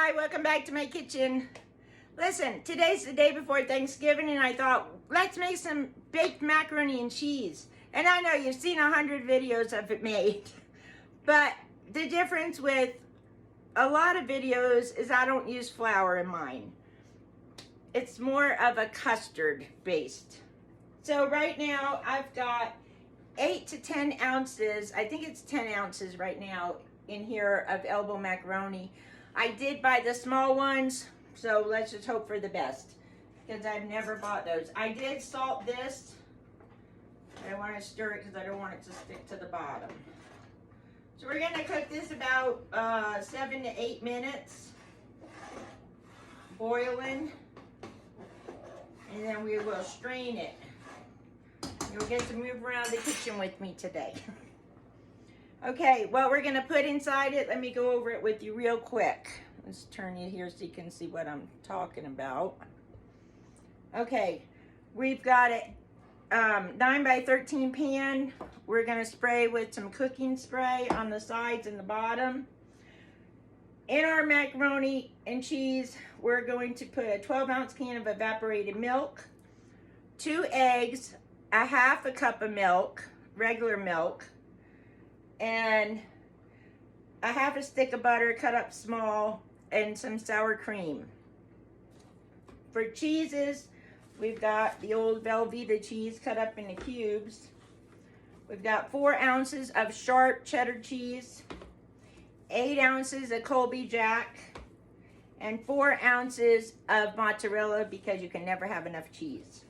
Hi, welcome back to my kitchen. Listen, today's the day before Thanksgiving and I thought, let's make some baked macaroni and cheese. And I know you've seen 100 videos of it made, but the difference with a lot of videos is I don't use flour in mine. It's more of a custard based. So right now I've got 8 to 10 ounces, I think it's 10 ounces right now in here of elbow macaroni. I did buy the small ones, so let's just hope for the best because I've never bought those. I did salt this. I don't want to stir it because I don't want it to stick to the bottom. So we're going to cook this about 7 to 8 minutes, boiling, and then we will strain it. You'll get to move around the kitchen with me today. Okay, what we're gonna put inside it, let me go over it with you real quick. Let's turn it here so you can see what I'm talking about. Okay, we've got it 9 by 13 pan. We're gonna spray with some cooking spray on the sides and the bottom. In our macaroni and cheese, we're going to put a 12-ounce can of evaporated milk, 2 eggs, a half a cup of milk, regular milk, and a half a stick of butter cut up small, and some sour cream. For cheeses, we've got the old Velveeta cheese cut up into cubes. We've got 4 ounces of sharp cheddar cheese, 8 ounces of Colby Jack, and 4 ounces of mozzarella because you can never have enough cheese.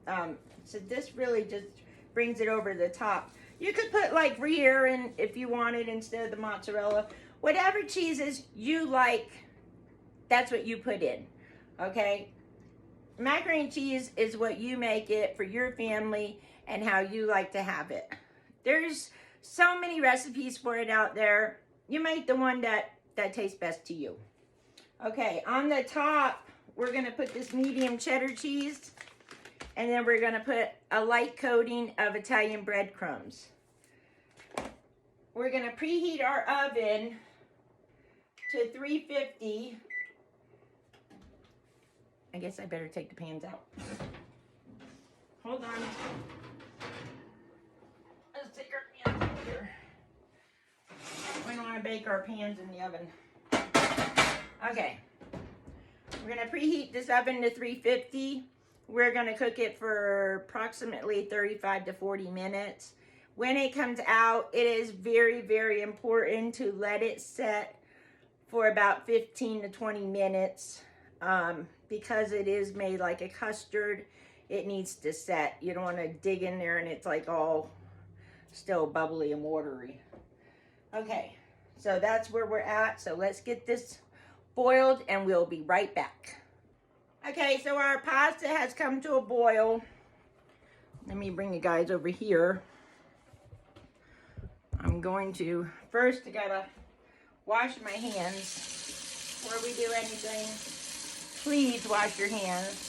So this really just brings it over the top. You could put like Gruyere in if you wanted instead of the mozzarella. Whatever cheeses you like, that's what you put in, okay? Macaroni and cheese is what you make it for your family and how you like to have it. There's so many recipes for it out there. You make the one that tastes best to you. Okay, on the top, we're gonna put this medium cheddar cheese. And then we're going to put a light coating of Italian breadcrumbs. We're going to preheat our oven to 350. I guess I better take the pans out. Hold on. Let's take our pans out here. We don't want to bake our pans in the oven. Okay. We're going to preheat this oven to 350. We're going to cook it for approximately 35 to 40 minutes. When it comes out, it is very, very important to let it set for about 15 to 20 minutes because it is made like a custard. It needs to set. You don't want to dig in there and it's like all still bubbly and watery. Okay, so that's where we're at. So let's get this boiled and we'll be right back. Okay, so our pasta has come to a boil. Let me bring you guys over here. I'm going to, first I gotta wash my hands before we do anything. Please wash your hands.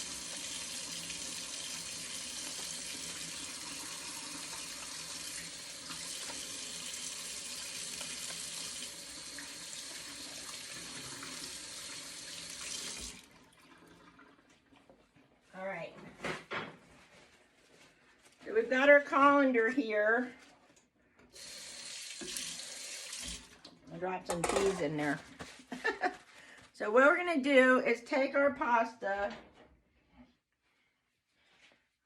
All right, so we've got our colander here. I'll drop some cheese in there. So what we're gonna do is take our pasta.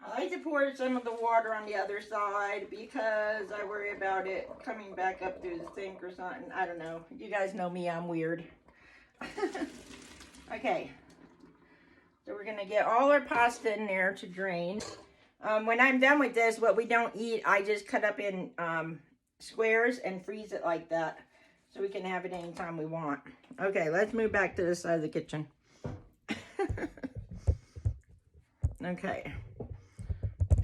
I like to pour some of the water on the other side because I worry about it coming back up through the sink or something. I don't know. You guys know me, I'm weird. Okay. So we're going to get all our pasta in there to drain. When I'm done with this, what we don't eat, I just cut up in squares and freeze it like that. So we can have it anytime we want. Okay, let's move back to this side of the kitchen. Okay.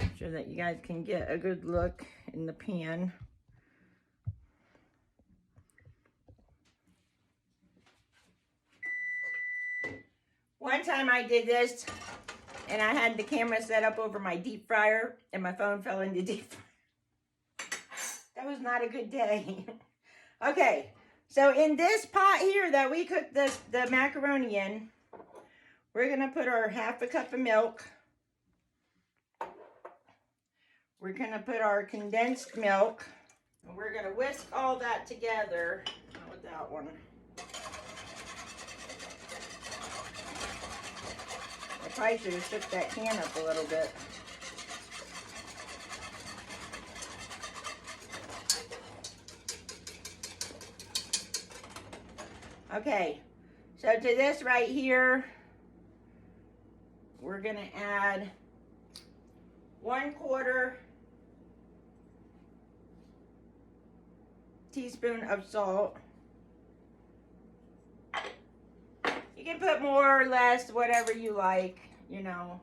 Make sure that you guys can get a good look in the pan. One time I did this and I had the camera set up over my deep fryer and my phone fell into deep fryer. That was not a good day. Okay, So in this pot here that we cooked the macaroni in, we're going to put our half a cup of milk. We're going to put our condensed milk. And we're going to whisk all that together. Not with that one. I probably should have shook that can up a little bit. Okay, so to this right here, we're going to add 1/4 teaspoon of salt. You can put more or less, whatever you like, you know.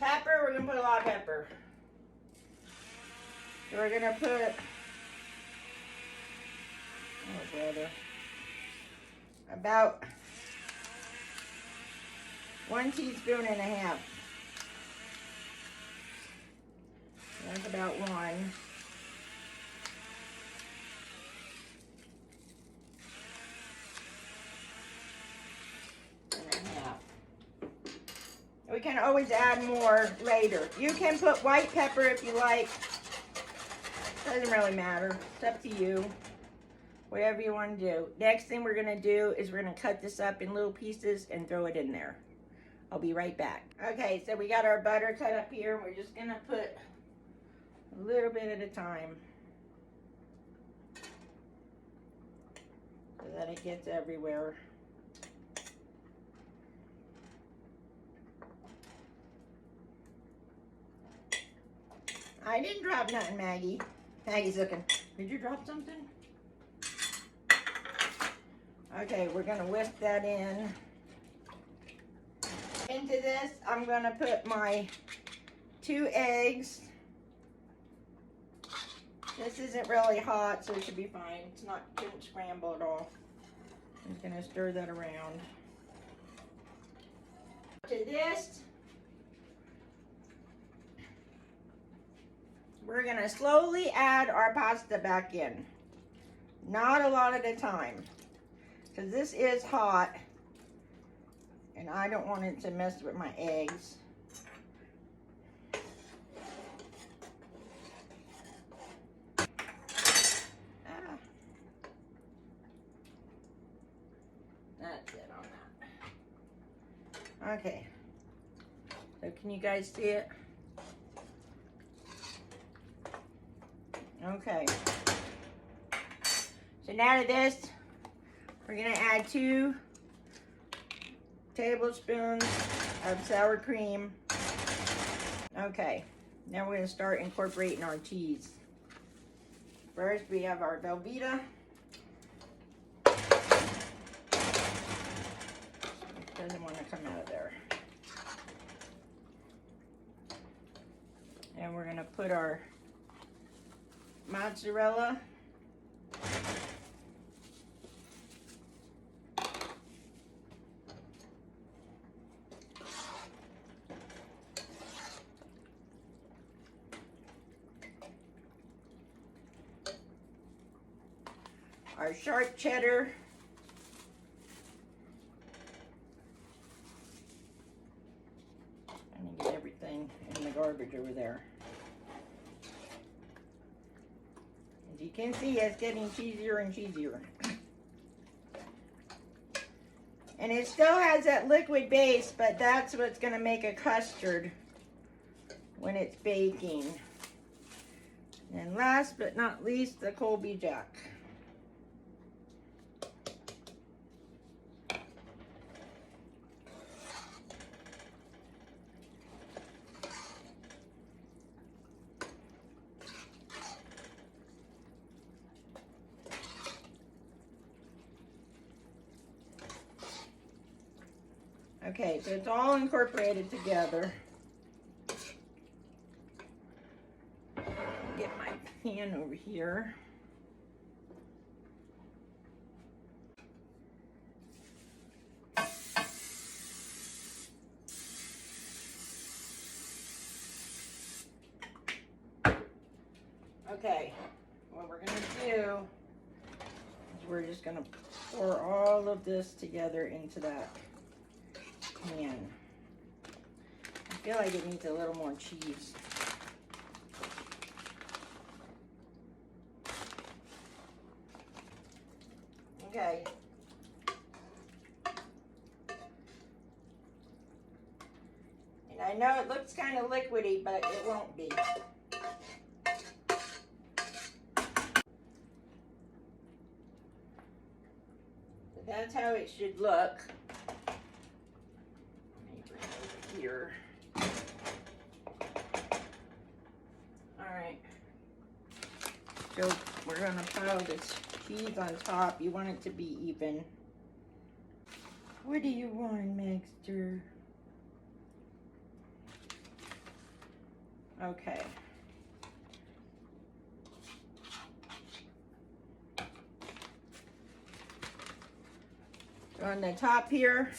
Pepper, we're going to put a lot of pepper. So we're going to put, oh brother, about 1.5 teaspoons. That's about 1. We can always add more later. You can put white pepper if you like. Doesn't really matter. It's up to you. Whatever you want to do. Next thing we're going to do is we're going to cut this up in little pieces and throw it in there. I'll be right back. Okay, so we got our butter cut up here. We're just going to put a little bit at a time so that it gets everywhere. I didn't drop nothing, Maggie. Maggie's looking. Did you drop something? Okay, we're going to whisk that in. Into this, I'm going to put my 2 eggs. This isn't really hot, so it should be fine. It's not, shouldn't scramble at all. I'm just going to stir that around. To this, we're going to slowly add our pasta back in. Not a lot at a time. Because this is hot. And I don't want it to mess with my eggs. That's it on that. Okay. So can you guys see it? Okay. So now to this, we're going to add 2 tablespoons of sour cream. Okay. Now we're going to start incorporating our cheese. First, we have our Velveeta. It doesn't want to come out of there. And we're going to put our mozzarella. Our sharp cheddar. I'm gonna get everything in the garbage over there. As you can see, it's getting cheesier and cheesier. And it still has that liquid base, but that's what's gonna make a custard when it's baking. And last but not least, the Colby Jack. Okay, so it's all incorporated together. Get my pan over here. Okay, what we're gonna do is we're just gonna pour all of this together into that pan. I feel like it needs a little more cheese. Okay. And I know it looks kind of liquidy, but it won't be. So that's how it should look. Let me bring it over here. Alright. So we're gonna pile this cheese on top. You want it to be even. What do you want, Magster? Okay. So on the top here,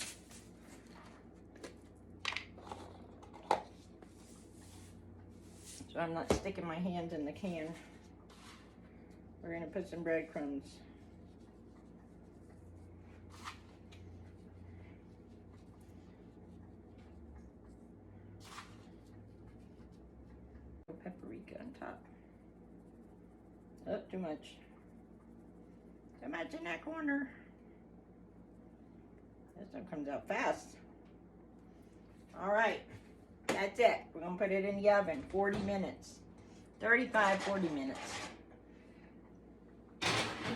so I'm not sticking my hands in the can, we're going to put some breadcrumbs. Paprika on top. Oh, too much. Too much in that corner. This one comes out fast. All right, that's it. We're gonna put it in the oven, 40 minutes. 35, 40 minutes.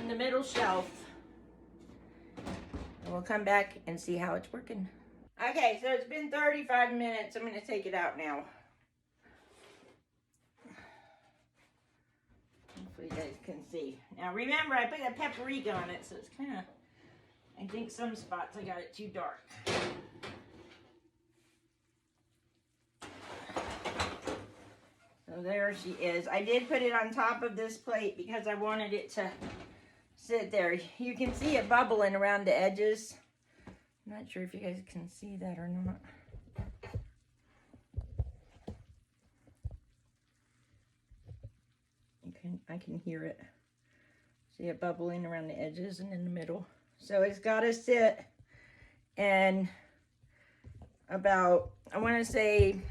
In the middle shelf. And we'll come back and see how it's working. Okay, so it's been 35 minutes. I'm gonna take it out now. Hopefully you guys can see. Now remember, I put a paprika on it, so it's kind of, I think some spots I got it too dark. So there she is. I did put it on top of this plate because I wanted it to sit there. You can see it bubbling around the edges. I'm not sure if you guys can see that or not. I can hear it. See it bubbling around the edges and in the middle. So it's got to sit in about, I want to say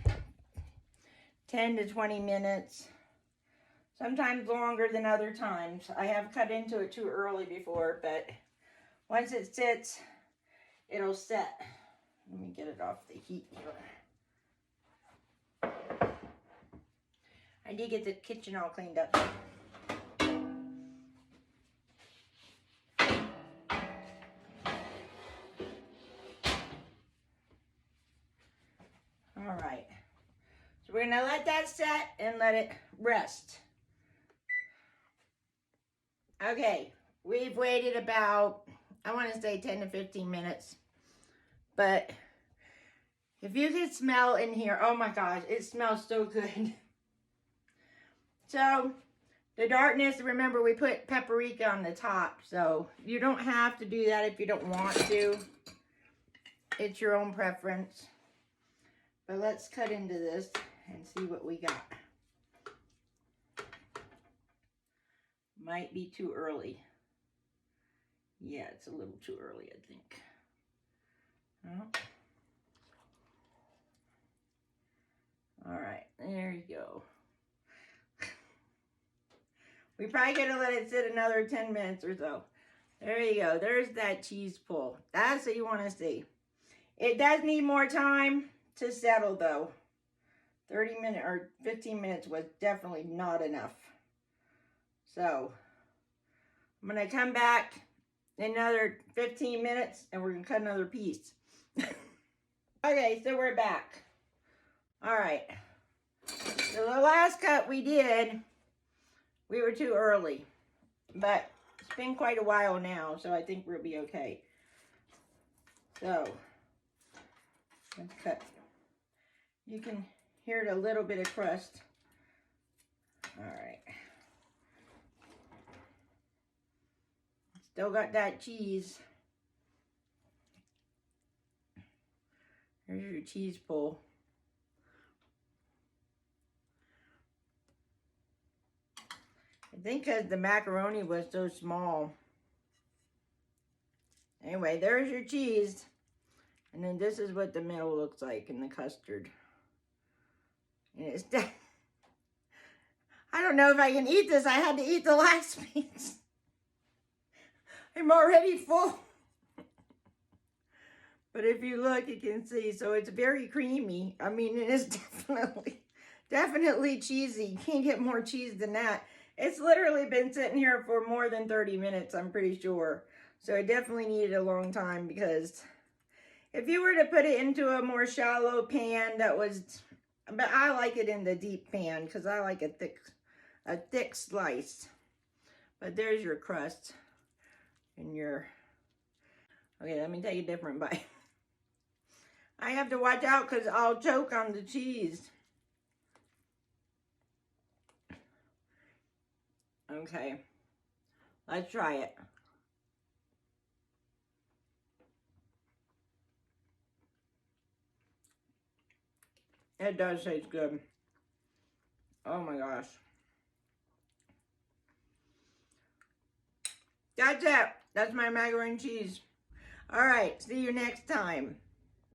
10 to 20 minutes. Sometimes longer than other times. I have cut into it too early before, but once it sits, it'll set. Let me get it off the heat here. I did get the kitchen all cleaned up. All right, so we're gonna let that set and let it rest. Okay, we've waited about, I want to say 10 to 15 minutes, but if you could smell in here, oh my gosh, it smells so good. So the darkness, remember we put paprika on the top, so you don't have to do that if you don't want to. It's your own preference. But let's cut into this and see what we got. Might be too early. Yeah, it's a little too early, I think. Oh. All right, there you go. We probably gotta let it sit another 10 minutes or so. There you go. There's that cheese pull. That's what you want to see. It does need more time to settle though. 30 minutes or 15 minutes was definitely not enough. So I'm gonna come back in another 15 minutes and we're gonna cut another piece. Okay, so we're back. All right. So the last cut we did, we were too early, but it's been quite a while now, so I think we'll be okay. So let's cut. You can hear a little bit of crust. All right. Still got that cheese. Here's your cheese pull. I think because the macaroni was so small, Anyway, there's your cheese. And then this is what the middle looks like in the custard. And it's I don't know if I can eat this. I had to eat the last piece. I'm already full. But if you look, you can see. So it's very creamy. I mean, it is definitely cheesy. You can't get more cheese than that. It's literally been sitting here for more than 30 minutes, I'm pretty sure. So I definitely needed a long time, because if you were to put it into a more shallow pan that was, but I like it in the deep pan because I like a thick slice. But there's your crust and your, okay, let me take a different bite. I have to watch out because I'll choke on the cheese. Okay, let's try it. It does taste good. Oh my gosh. That's it. That's my macaroni and cheese. All right, see you next time.